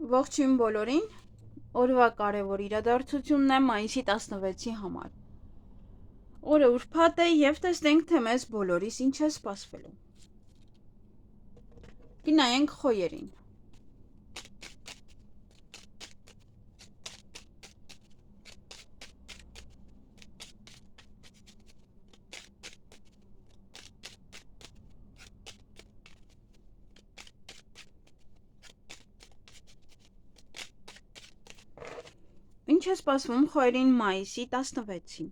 Ողջույն բոլորին, օրվա կարևոր իրադարձությունն է մայիսի 16-ի համար։ Օրը ուրբաթ է և տեսնենք, թե մեզ բոլորիս ինչ է սպասվելու։ Գնայենք խոյերին։ Ինչ է սպասվում խոյերին մայիսի 16-ին։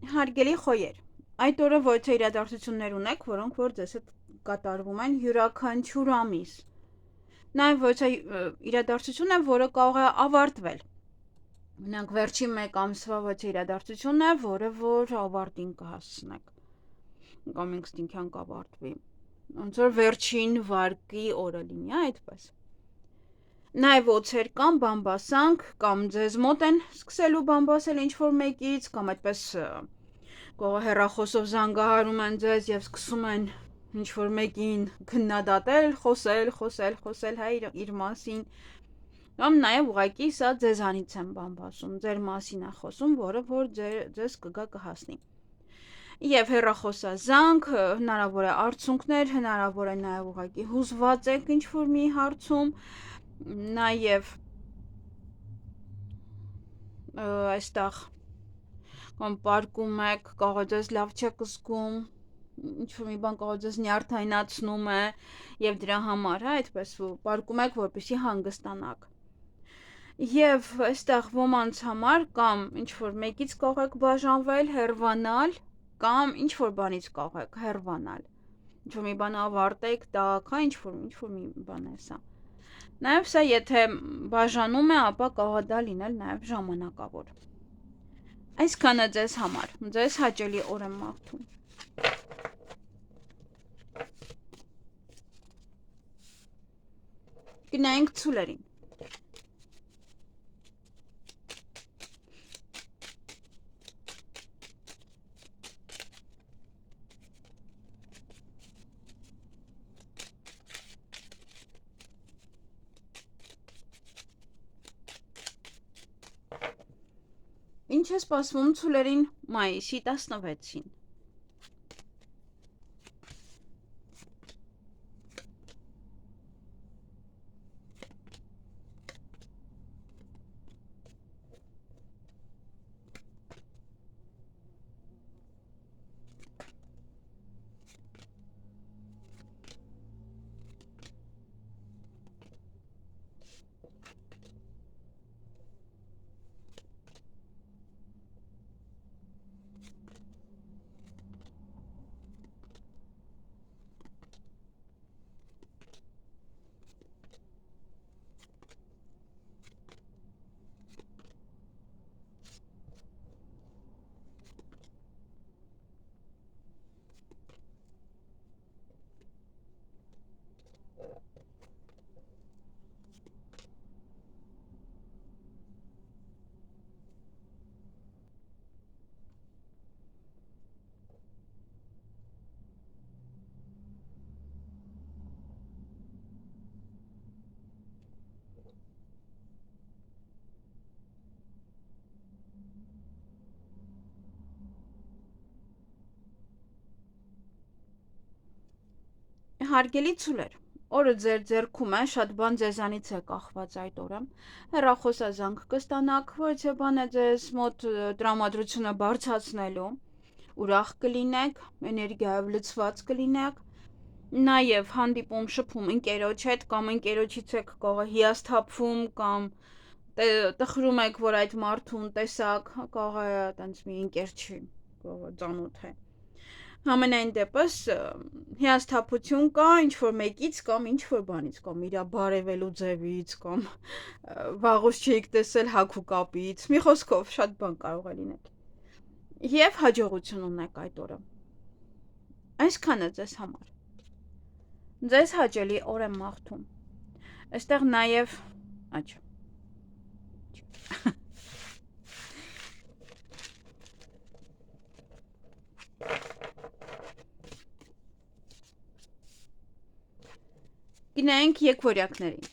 Հարգելի խոյեր, այդ օրը ոչ թե իրադարձություններ ունեք, որոնք որ ձեզ հետ կատարվում են յուրաքանչյուր ամիս։ Նաև ոչ թե իրադարձություն է, որը կարող է ավարտվել։ Մենակ վերջին մեկ ամսվա ոչ թե իրադարձությունն է, որը որ ավարտին կհասցնեք։ Կամ ինքնին կավարտվի։ Ոնց որ վերջին վարկի օրը լինի, այդպես։ Նաև օցեր կամ բամբասանք, կամ ձեզ մոտ են սկսելու բամբասել ինչ-որ մեկից, կամ այդպես հեռախոսով զանգահարում են ձեզ և սկսում են ինչ-որ մեկին քննադատել, խոսել իր մասին, կամ նաև ուղղակի սա ձեզանից են բամբասում, ձեր մասին է խոսում, որը որ ձեզ կգա կհասնի։ Եվ հեռախոսազանգ, հնարավոր է արցունքներ, հնարավոր է նաև ուղղակի հուզված եք ինչ-որ մի հարցում, նաև այստեղ կամ պարկում եք, կարող է ձեզ լավ չեք զգում, ինչ-որ մի բան կարող է ձեզ նյարդայնացնում է և դրա համար, այդպես պարկում եք, որպեսզի հանգստանաք։ Եվ այստեղ ոմանց համար կամ ինչ-որ մեկից կարող եք բաժանվել, հեռվանալ, կամ ինչ-որ բանից կարող եք հեռվանալ։ Ինչ-որ մի բան ավարտեք, տաք, ինչ-որ մի բան է սա։ Նաև սա եթե բաժանում է, ապա կարող է դա լինել նաև ժամանակավոր։ Այսքանը ձեզ համար, ձեզ հաճելի օր եմ մաղթում։ Գնայինք ցուլերին։ Ինչ է սպասվում ցուլերին մայիսի 16-ին։ Հարգելի ցուլեր, օրը ձեր ձեռքում է, շատ բան ձեզանից է կախված այդ օրը։ Հեռախոսազանգ կստանաք, որից է բանը ձեզ մոտ տրամադրությունը բարձրացնելու, ուրախ կլինեք, էներգիայով լցված կլինեք, նաև հանդիպում շփում ընկերոջ հետ կամ ընկերոջից եք կողը հիասթափվում կամ տխրում եք, որ այդ մարդուն տեսակ, կողը տենց մի ընկեր չի, կողը ծանոթ է։ Համենայն դեպս հիասթափություն կա ինչ-որ մեկից կամ ինչ-որ բանից, կամ իրա բարևելու ձևից, կամ վաղուց չէիք տեսել հագուկապից, մի խոսքով շատ բան կարող է լինել։ Եվ հաջողություն ունեք այդ օրը։ Այսքանը ձեզ համար։ Ձեզ հաճելի օր եմ մաղթում։ Այստեղ նաև աչ Գնանք եկվորյակներին։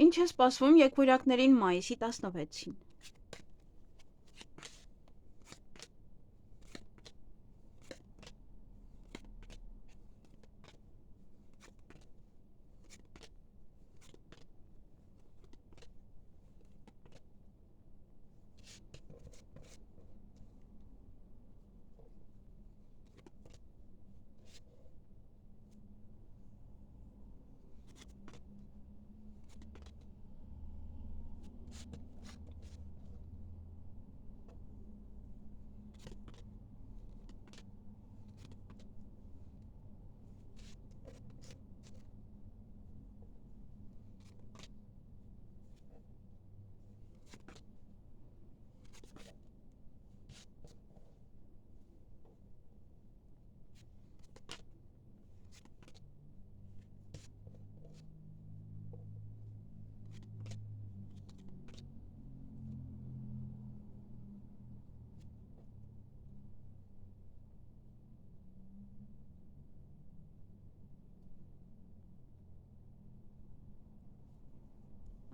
Ինչ է սպասվում եկվորյակներին մայիսի 16-ին։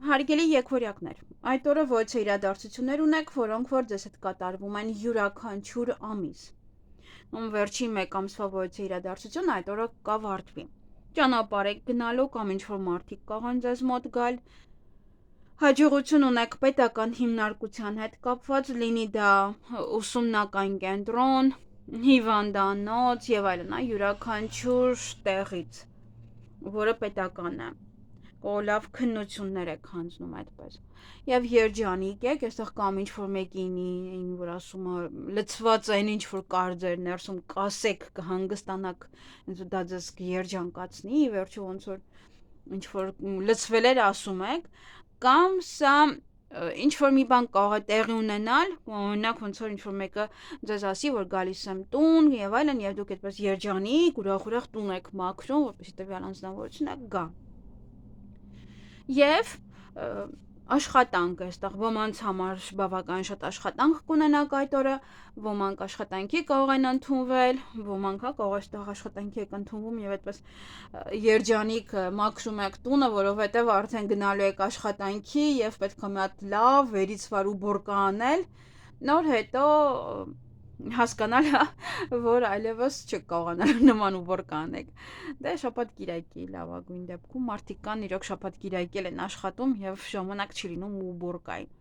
Հարգելի եկվորյակներ, այդ օրը ոչ իրադարձություններ ունեք, որոնք որ ձեզ հետ կատարվում են յուրաքանչյուր ամիս։ Վերջին մեկ ամսվա ոչ իրադարձություն այդ օրը կավարտվի։ Ճանապարհ եք գնալու կամ ինչ-որ մարդիկ կաղան ձեզ մոտ գալ։ Հաջողություն ունեք պետական հիմնարկության հետ կապված, լինի դա ուսումնական կենտրոն, հիվանդանոց եւ այլն, յուրաքանչյուր տեղից, որը պետական է։ Լավ քննություններ եք հանձնում այդպես։ Եվ երջանիկ եք, այստեղ կամ ինչ-որ մեկին, որ ասում է, լցված այն ինչ-որ կար ձեր ներսում, կասեք, կհանգստանաք, ոնց որ դա ձեզ կերջանկացնի, վերջը ոնց որ ինչ-որ լցվել էր ասում եք, կամ սա ինչ-որ մի բան կարող է տեղի ունենալ, օրինակ ոնց որ ինչ-որ մեկը ձեզ ասի, որ գալիս եմ տուն եւ այլն, եւ դուք այդպես երջանիկ, ուրախ տուն եք մաքրում, որպեսզի տվյալ անձնավորությունը գա։ Եվ աշխատանք այստեղ ոմանց համար բավական շատ աշխատանք կունենաք այդ օրը, ոմանք աշխատանքի կարող են ընդունվել, ոմանք կարող է այստեղ աշխատանքի եք ընդունվում եւ այդպես երջանիկ մաքրում եք տունը, որովհետեւ արդեն գնալու եք աշխատանքի եւ պետք է մի հատ լավ վերից վար ու բորկա անել, նոր հետո հասկանալ, որ այլևս չեք կարողանալ նման ու որ կանեք։ Դե շաբաթ կիրակի լավագույն դեպքում մարդիկ կան իրոք շաբաթ կիրակել են աշխատում եւ ժամանակ չի լինում ու բորկային։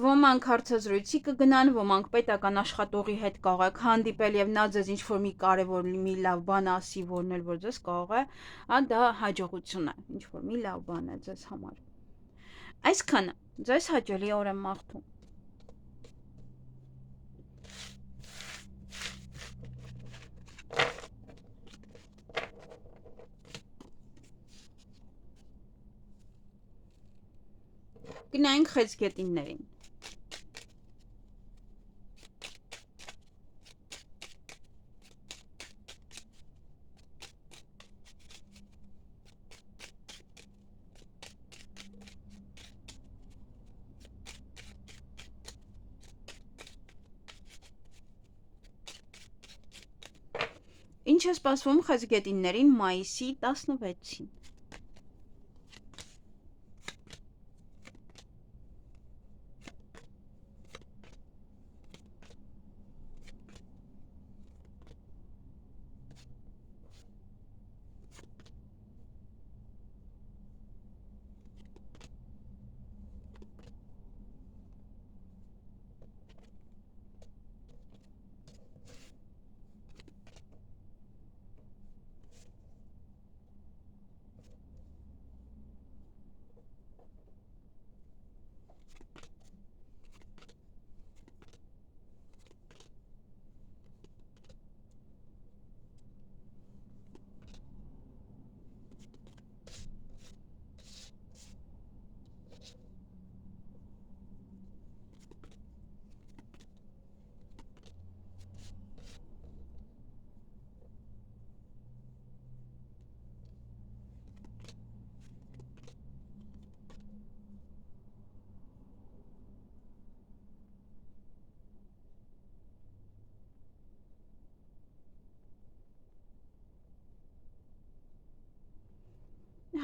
Ոմանք հարցազրույցի կգնան, ոմանք պետական աշխատողի հետ կարող եք հանդիպել եւ նա ձեզ ինչ-որ մի կարեւոր մի լավ բան ասի, որն էլ որ ձեզ կարող է, դա հաջողություն է, ինչ-որ մի լավ բան է ձեզ համար։ Այսքանը ձեզ հաճելի օր եմ մաղթում։ Գնանք խեցգետիններին։ Ինչ է սպասվում խեցգետիններին մայիսի 16-ին։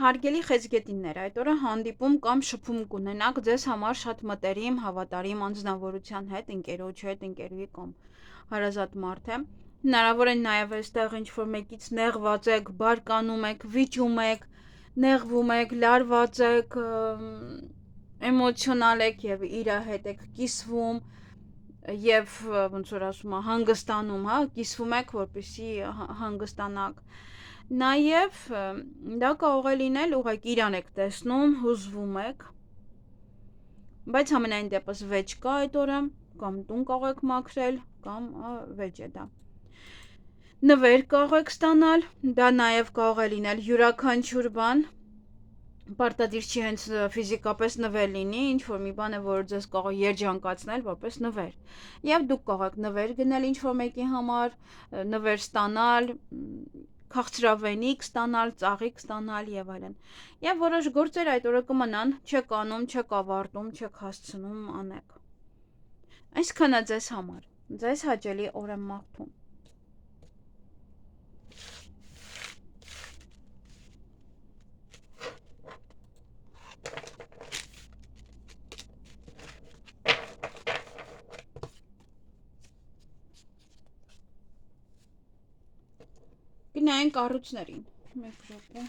Հարգելի խեցգետիններ, այդ օրը հանդիպում կամ շփում կունենաք ձեզ համար շատ մտերիմ, հավատարիմ անձնավորության հետ, ընկերոջ հետ, ընկերուի կամ հարազատ մարդ է։ Հնարավոր է նաև այստեղ ինչ-որ մեկից նեղված եք, բարկանում եք, վիճում եք, նեղվում եք, լարված եք, էմոցիոնալ եք եւ իր հետ եք կիսվում եւ ոնց որ ասում է հանգստանում, հա, կիսվում եք, որպեսզի հանգստանաք։ Նաև դա կարող է լինել ուղղակի իրան եք տեսնում, հուզվում եք, բայց ամենայն դեպս վեճ կա այդ օրը, կամ տուն կարող եք մաքրել, կամ վեճ է դա։ Նվեր կարող եք ստանալ, դա նաև կարող է լինել յուրաքանչյուր բան, պարտադիր չի հենց ֆիզիկապես նվեր լինի, ինչ-որ մի բան է, որ ձեզ կարող է երջանկացնել որպես նվեր։ Եվ դուք կարող եք նվեր գնել ինչ-որ մեկի համար, նվեր ստանալ, քաղցրավենիք ստանալ, ծաղիկ ստանալ եւ այլն։ Եվ որոշ գործեր այդ օրը կմնան, չեք անում, չեք ավարտում, չեք հասցնում անեք։ Այսքանը ձեզ համար։ Ձեզ հաճելի օր եմ մաղթում։ Գնային կառույցներին։ Մեկ րոպե։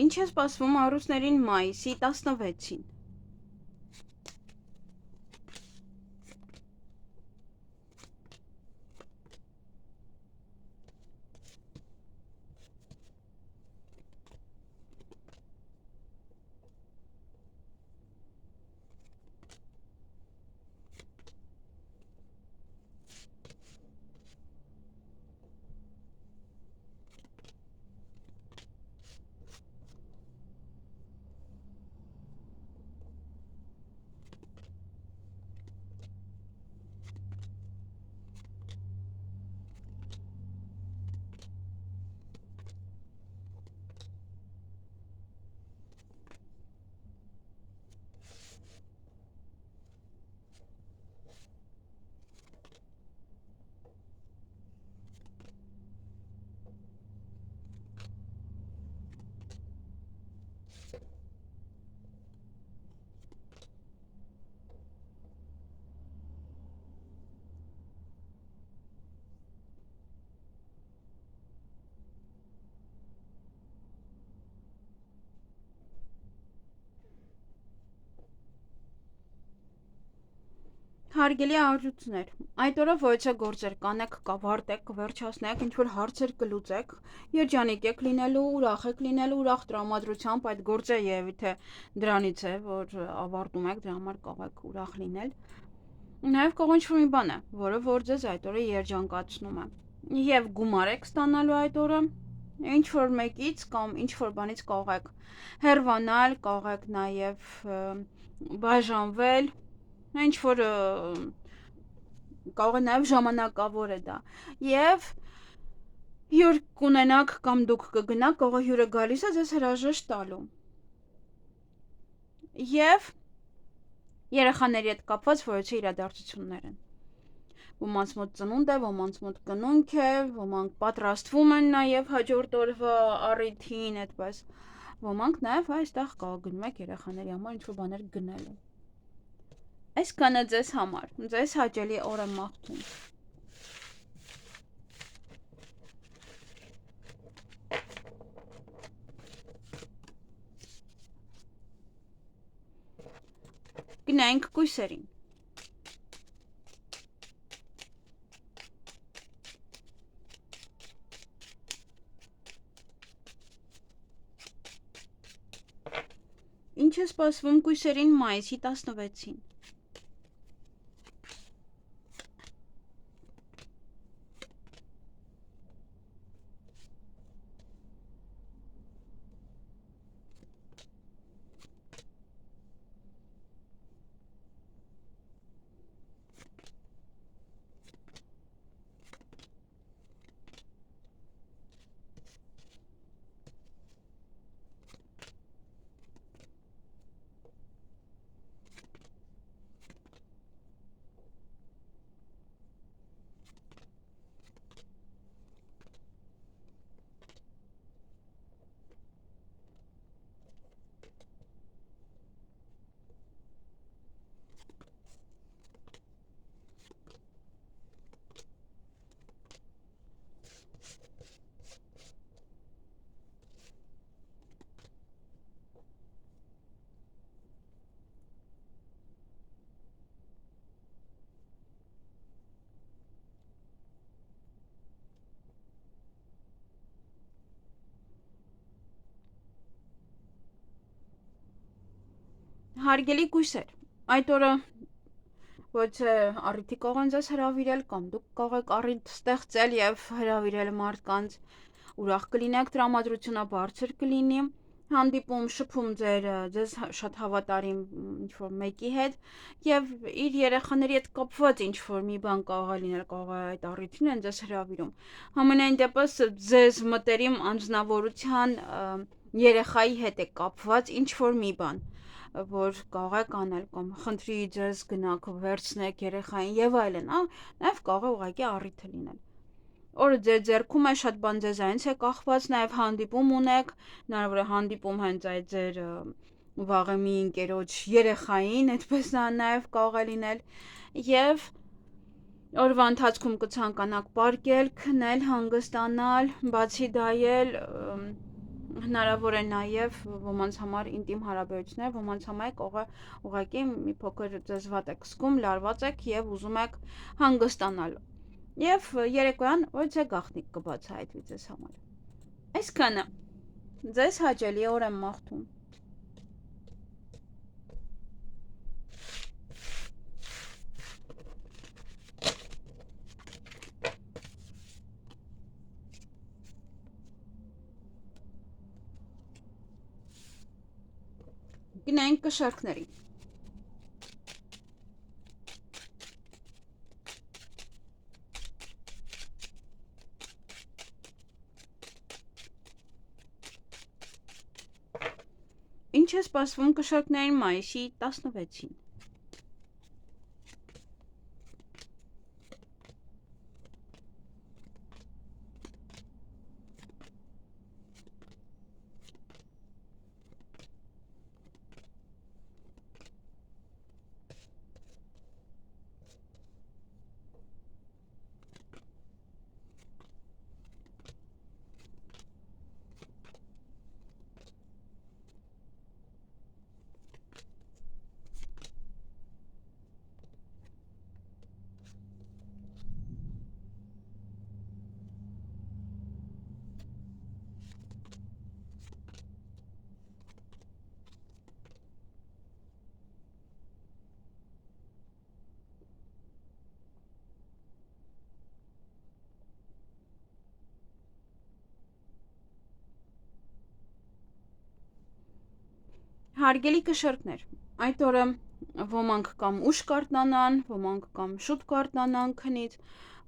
Ինչ է սպասվում առուսներին մայիսի 16-ին։ Հարգելի առյուծներ, այդ օրը ոչը գործեր կանեք, կավարտեք, կվերջացնեք, ինչ-որ հարցեր կլուծեք, երջանիկ եք լինելու, ուրախ տրամադրությամբ այդ գործը երևի թե դրանից է, որ ավարտում եք, դրա համար կարող եք ուրախ լինել։ Նաև կարող ինչ-որ մի բան է, որը որ ձեզ այդ օրը երջանկացնում է։ Եվ գումար եք ստանալու այդ օրը, ինչ-որ մեկից կամ ինչ-որ բանից կարող եք հեռվանալ, կարող եք նաև բաժանվել, ինչ-որ կարող է նաև ժամանակավոր է դա։ Եվ հյուր կունենաք կամ դուք կգնաք, կարող է հյուրը գալիս է ձեզ հրաժեշտ տալու։ Եվ երեխաների հետ կապված որոշ իրադարձություններ են։ Ոմանց մոտ ծնունդ է, ոմանց մոտ կնունք է, ոմանք պատրաստվում են նաև հաջորդ օրվա առիթին, այդպես ոմանք նաև այստեղ կարող գնում եք երեխաների համար ինչ-որ բաներ գնելու։ Այսքանը ձեզ համար, ձեզ հաճելի օր եմ մաղթում։ Գնայինք կույսերին։ Ինչ է սպասվում կույսերին մայիսի 16-ին։ Հարգելի կույսեր, այդ օրը ոչ առիթի կարող են ձեզ հրավիրել կամ դուք կարող եք առիթ ստեղծել եւ հրավիրել մարդկանց, ուրախ կլինեք, տրամադրությունը բարձր կլինի, հանդիպում շփում ձեզ շատ հավատարիմ ինչ-որ մեկի հետ եւ իր երեխաների հետ կապված ինչ-որ մի բան կարող է լինել, կարող է այդ առիթին են ձեզ հրավիրում։ Համենայն դեպս ձեզ մտերիմ անձնավորության երեխայի հետ է կապված ինչ-որ մի բան, որ կարող եք անել կամ խնդրի ձեզ գնաք վերցնեք երեխային եւ այլն, նաեւ կարող է ուղղակի առիթը լինել։ Օրը ձեր ձեռքում է շատ բան ձեզանից է կախված, նաև հանդիպում ունեք, հնարավոր է հանդիպում հենց այդ ձեր վաղեմի ընկերոջ երեխային, այդպես նաև կարող է լինել, եւ օրվա ընթացքում կցանկանաք պարկել, քնել, հանգստանալ, բացի դա էլ հնարավոր է նաև ոմանց համար ինտիմ հարաբերություններ, ոմանց համար կարող է ուղղակի մի փոքր ձեզ վատ եք զգում, լարված եք եւ ուզում եք հանգստանալ։ Եվ երեկոյան ոչ է գաղտնիք կբացահայտվի ձեզ համար։ Այսքանը ձեզ հաճելի օր եմ մաղթում։ Գնանք կշարքների։ Ինչ է սպասվում կշարքներին մայիսի 16-ին։ Հարգելի կշարքներ, այդ օրը ոմանք կամ ուշ կարթնանան, ոմանք կամ շուտ կարթնանան քնից,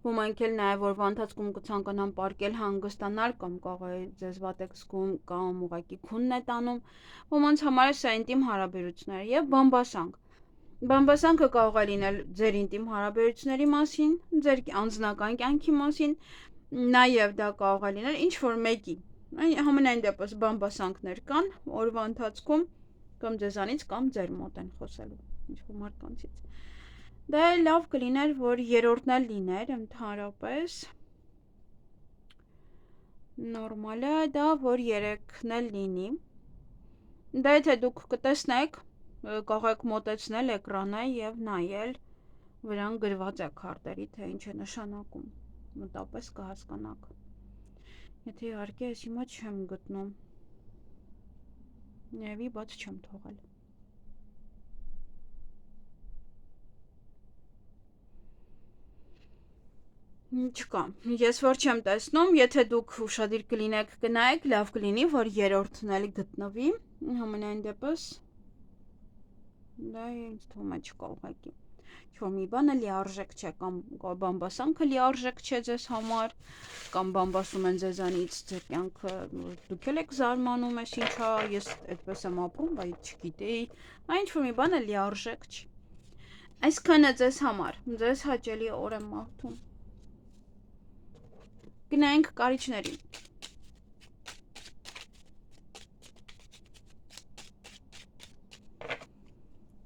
ոմանք էլ նաև օրվա ընթացքում կցանկանան պարկել հանգստանալ կամ կարող է ձեզ վատ եք զգում կամ ուղղակի քունն է տանում, ոմանց համար սա ինտիմ հարաբերություններ եւ բամբասանք։ Բամբասանքը կարող է լինել ձեր ինտիմ հարաբերությունների մասին, ձեր անձնական կյանքի մասին, նաև դա կարող է լինել ինչ որ մեկի։ Համենայն դեպս բամբասանքներ կան օրվա ընթացքում կամ ձեզանից կամ ձեր մոտ են խոսելու ինչ-որ մարդկանցից։ Դա լավ կլիներ, որ երրորդն էլ լիներ ընդհանրապես։ Նորմալ է դա, որ 3-ն էլ լինի։ Դա եթե դուք կտեսնեք, կարող եք մոտեցնել էկրանը եւ նայել վրան գրված է քարտերի, թե ինչ է նշանակում։ Մոտապես կհասկանաք։ Եթե իհարկե ես հիմա չեմ գտնում։ Ներվի բաց չեմ թողել։ Չկա, ես որ չեմ տեսնում, եթե դուք ուշադիր կլինեք կնայեք, լավ կլինի, որ երրորդն էլ գտնվի, համենայն դեպս դա ինձ թվում է չկա ուղղակի։ Ինչ-որ մի բանը լիարժեք չէ, կամ բամբասանքը լիարժեք չէ ձեզ համար, կամ բամբասում են ձեզանից ձեր կյանքը, դուք էլ եք զարմանում ես ինչա, ես այդպես եմ ապրում, բայց չգիտեի, ինչ-որ մի բանը լիարժեք չի։ Այսքանը ձեզ համար, ձեզ հաճելի օր եմ մաղթում։ Գնանք կարիճներին։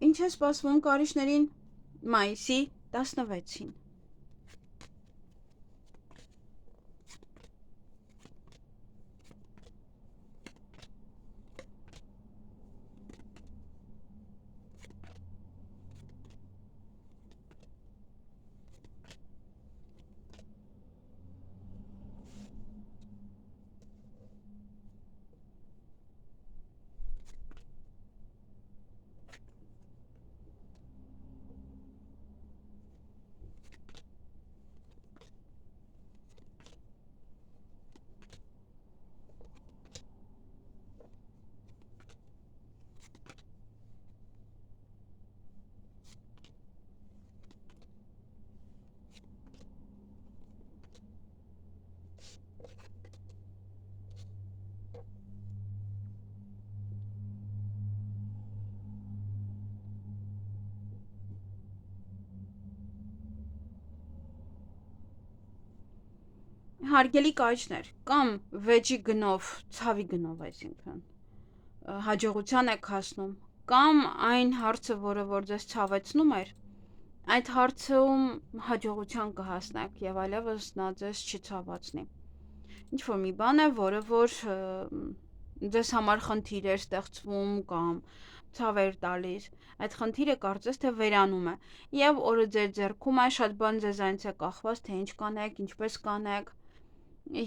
Ինչ է սպասվում կարիճներին մայիսի 16-ին։ Հարգելի կայացներ, կամ վեճի գնով, ցավի գնով, այսինքն հաջողության եք հասնում, կամ այն հարցը, որը որ ձեզ ցավեցնում էր, այդ հարցում հաջողության կհասնեք եւ այլևս նա ձեզ չցավացնի։ Ինչ որ մի բան է, որը որ ձեզ համար խնդիր էր ստեղծվում կամ ցավեր տալիս, այդ խնդիրը կարծես թե վերանում է եւ օրը ձեր ձեռքում է, շատ բան ձեզանից է կախված, թե ինչ կանեք, ինչպես կանեք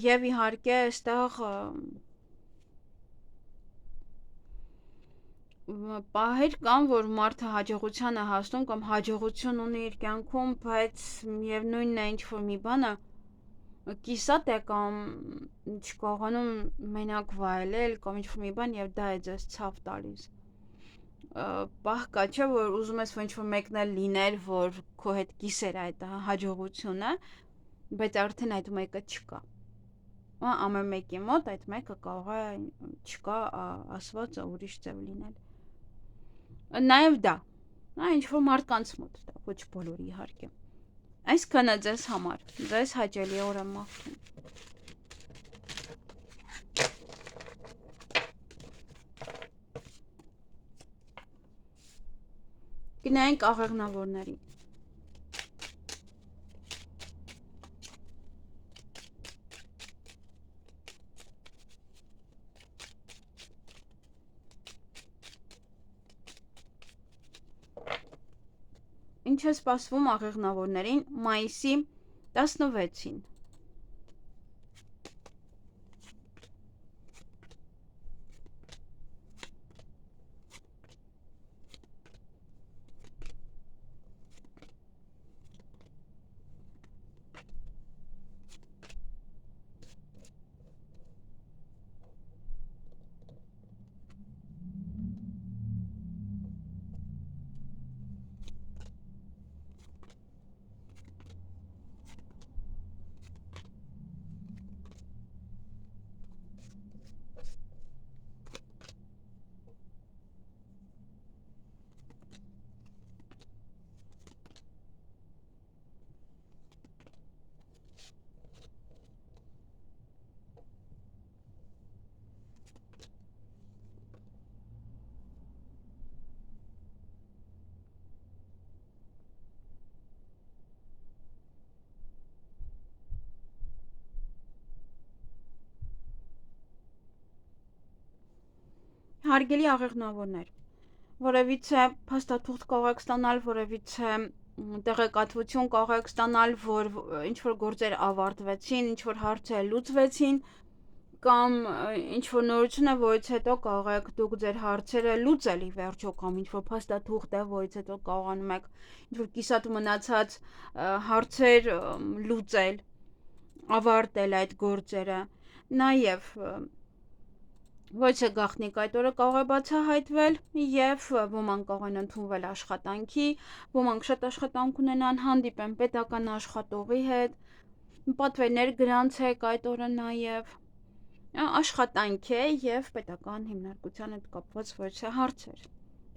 եւ իհարկե այստեղ պահեր կան, որ մարդը հաջողության է հասնում կամ հաջողություն ունի իր կյանքում, բայց միևնույնն է ինչ որ մի բանը կիսատ է կամ չկարողանում մենակ վայելել կամ ինչ որ մի բան եւ դա է ձեզ ցավ տալիս։ Պահ կա չէ, որ ուզում ես որ ինչ որ մեկն էլ լիներ, որ քո հետ կիսեր այդ հաջողությունը, բայց արդեն այդ մեկը չկա։ Ամեն մեկի մոտ այդ մեկը կարող է չկա ասվածը ուրիշ ձև լինել։ Նաև դա, ինչ որ մարդկանց մոտ, դա ոչ բոլորի իհարկե։ Այսքանը ձեզ համար, ձեզ հաճելի օր եմ մաղթում։ Գնայինք աղեղնավորների։ Ինչ է սպասվում աղեղնավորներին մայիսի 16-ին։ Հարգելի աղեղնավորներ, որևիցե փաստաթուղթ կարող եք ստանալ, որևիցե տեղեկատվություն կարող եք ստանալ, որ ինչ որ գործեր ավարտվեցին, ինչ որ հարցեր լուծվեցին, կամ ինչ որ նորություն է, որից հետո կարող եք դուք ձեր հարցերը լուծել ի վերջո, կամ ինչ որ փաստաթուղթ է, որից հետո կարողանում եք ինչ որ կիսատ մնացած հարցեր լուծել, ավարտել այդ գործերը, նաև ոչ է գաղտնիք այդ օրը կարող է բացահայտվել եւ ոմանք կարող են ընդունվել աշխատանքի, ոմանք շատ աշխատանք ունենան, հանդիպեն պետական աշխատողի հետ, պատվերներ գրանցեք այդ օրը նաև աշխատանք է եւ պետական հիմնարկության հետ կապված ոչ է հարցեր։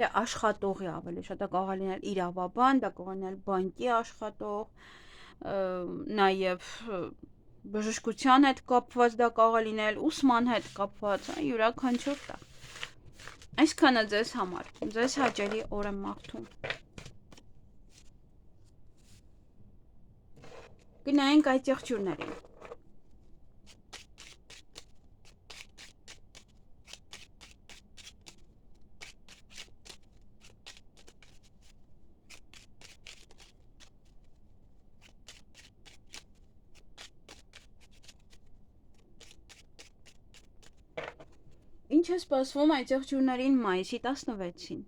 Դե աշխատողի ավելի շատ դա կարող է լինել իրավաբան, դա կարող է լինել բանկի աշխատող, նաև բժշկության հետ կապված դա կարող է լինել, ուսման հետ կապված, յուրաքանչյուր դա։ Այսքանը ձեզ համար, ձեզ հաճելի օր եմ մաղթում։ Գնայինք այդ եղջյուրներին։ Ինչ է սպասվում այդ եղջյուրներին մայիսի 16-ին։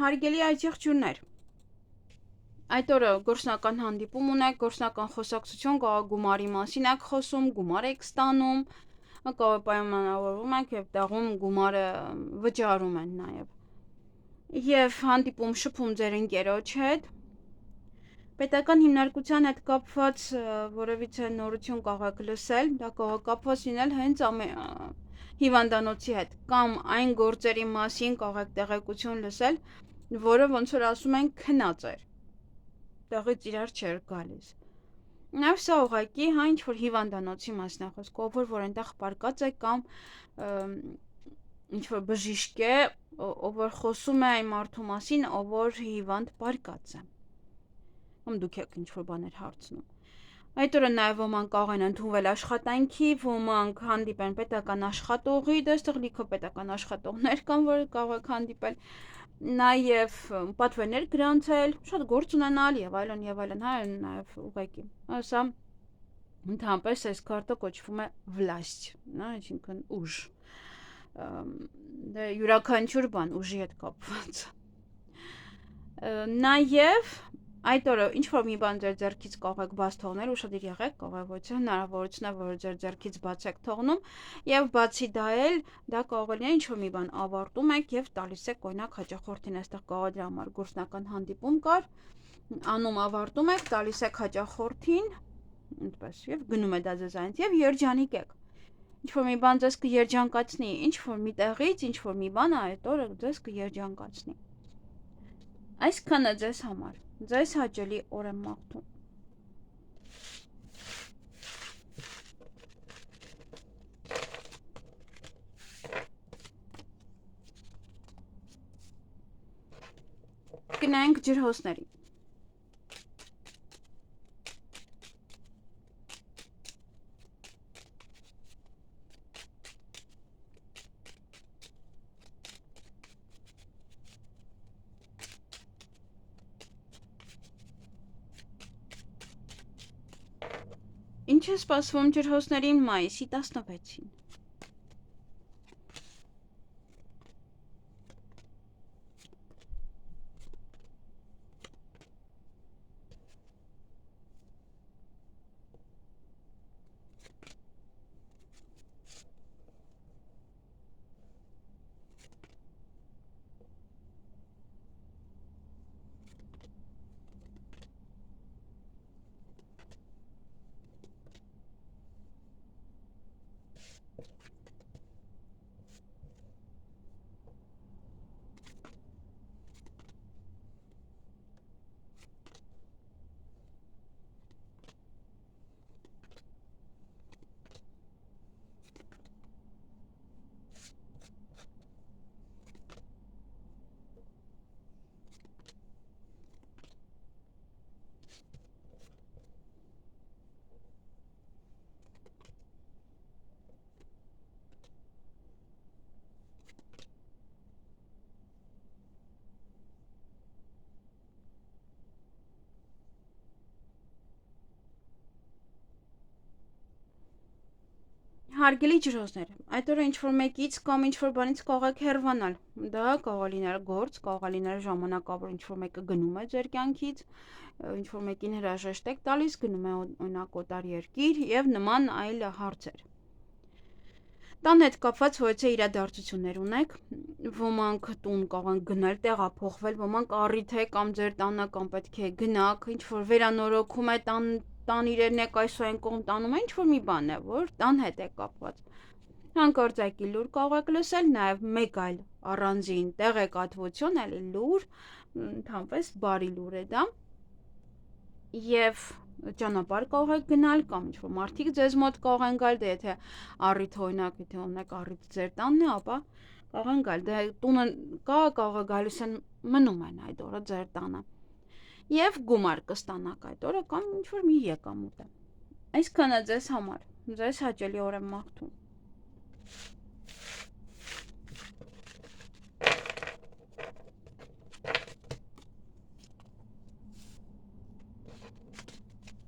Հարգելի այցեղջյուրներ, այդ օրը գործնական հանդիպում ունեք, գործնական խոսակցություն գումարի մասին եք խոսում, գումար եք ստանում, պայմանավորվում եք եւ տեղում գումարը վճարում են նաեւ։ Եվ հանդիպում շփում ձեր ընկերոջ հետ, պետական հիմնարկության հետ կապված որևիցե նորություն կարող եք լսել, դա կարող է կապված լինել հենց հիվանդանոցի հետ կամ այն գործերի մասին կարող եք տեղեկություն լսել, որը ոնց որ ասում են քնած էր, տեղից իրար չէր գալիս։ Նաև սա ուղղակի հա ինչ-որ հիվանդանոցի մասին է խոսքը, ով որ այնտեղ պարկած է կամ ինչ-որ բժիշկ է, ով որ խոսում է այն մարդու մասին, ով որ հիվանդ պարկած է։ Կամ դուք եք ինչ-որ բաներ հարցնում։ Այդ օրը նաև ոմանք կարող են ընդունվել աշխատանքի, ոմանք հանդիպեն պետական աշխատողի, դեստեղ լիքը պետական աշխատողներ կան, որ կարող եք հանդիպել, նաև պատվերներ գրանցել, շատ գործ ունենալ եւ այլն, հա, նաև ուղղակի։ Սա ընդհանրապես այս քարտը կոչվում է власть, նա այսինքն ուժ։ Դա յուրաքանչյուր բան ուժի հետ կապված։ Նաև այդ օրը ինչ որ մի բան ձեր ձեռքից կարող եք բաց թողնել, ուշադիր եղեք, կարող է ոչ հնարավորություն է, որ ձեր ձեռքից բաց եք թողնում, եւ բացի դա էլ դա կարող է լինել ինչ որ մի բան ավարտում եք եւ տալիս եք օրինակ հաճախորդին, այստեղ կարող է դրա համար գործնական հանդիպում կար, անում ավարտում եք, տալիս եք հաճախորդին, այդպես եւ գնում է դա ձեզ այնց եւ երջանիկ եք։ Ինչ որ մի բան ձեզ կերջանկացնի, ինչ որ մի տեղից, ինչ որ մի բան այդ օրը ձեզ կերջանկացնի։ Այսքանը ձեզ համար, ձեզ հաճելի օր եմ մաղթում։ Գնանք ջրհոսների։ Ինչ է սպասվում ջրհոսներին մայիսի 16-ին։ Հարգելի ջրհոսներ, այդ օրը ինչ-որ մեկից կամ ինչ-որ բանից կարող եք հեռվանալ, դա կարող է լինել գործ, կարող է լինել ժամանակավոր ինչ-որ մեկը գնում է ձեր կյանքից, ինչ-որ մեկին հրաժեշտ եք տալիս, գնում է օրինակ օտար երկիր եւ նման այլ հարցեր։ Տան հետ կապված ոչ թե իրադարձություններ ունեք, ոմանք տուն կարող են գնել, տեղափոխվել, ոմանք առիթ է կամ ձեր տանը կամ պետք է գնաք, ինչ-որ վերանորոգում է տան իրերն եք այսօր այն կողմ տանում է, ինչ-որ մի բան է, որ տան հետ է կապված։ Հանկարծակի լուր կարող եք լսել, նաև մեկ այլ առանձին տեղեկատվություն, էլի լուր, ընդհանրապես բարի լուր է դա։ Եվ ճանապարհ կարող եք գնալ կամ ինչ-որ մարդիկ ձեզ մոտ կարող են գալ, դե եթե առիթ օրինակ, եթե ունեք առիթ ձեր տանն է, ապա կարող են գալ, դե տունը կա, կարող է գալիս են մնում են այդ օրը ձեր տանը։ Եվ գումար կստանաք այդ օրը կամ ինչ-որ մի եկամուտ է։ Այսքանը ձեզ համար, ձեզ հաճելի օր եմ մաղթում։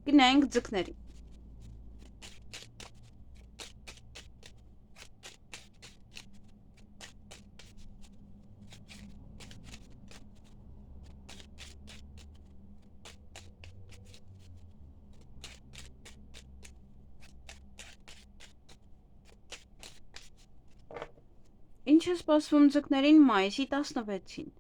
Գնանք ձկների։ Ինչ է սպասվում ձկներին մայիսի 16-ին։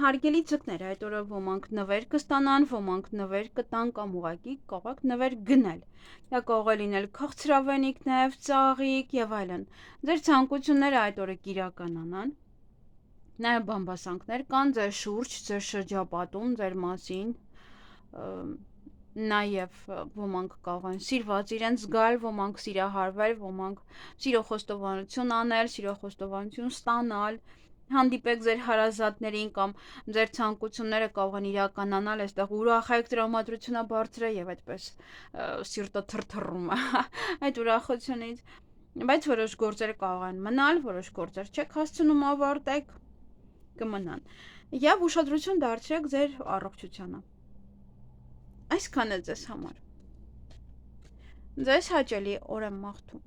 Հարգելի ձկներ, այդ օրը ոմանք նվեր կստանան, ոմանք նվեր կտան կամ ուղղակի կարող նվեր գնել։ Դա կարող է լինել քաղցրավենիք, նաև ծաղիկ եւ այլն։ Ձեր ցանկությունները այդ օրը կիրականանան։ Նաև բամբասանքներ կան ձեր շուրջ, ձեր շրջապատում, ձեր մասին։ Նաև ոմանք կարող են սիրված իրենց զգալ, ոմանք սիրահարվել, ոմանք սիրո խոստովանություն անել, սիրո խոստովանություն ստանալ։ Հանդիպեք ձեր հարազատներին կամ ձեր ցանկությունները կարող են իրականանալ, այստեղ ուրախ եք, տրամադրությունը բարձր է եւ այդպես սիրտը թրթռում է այդ ուրախությունից, բայց որոշ գործեր կարող են մնալ, որոշ գործեր չեք հասցնում ավարտեք, կմնան։ Եվ ուշադրություն դարձրեք ձեր առողջությանը։ Այսքանը ձեզ համար։ Ձեզ հաճելի օր եմ մաղթում։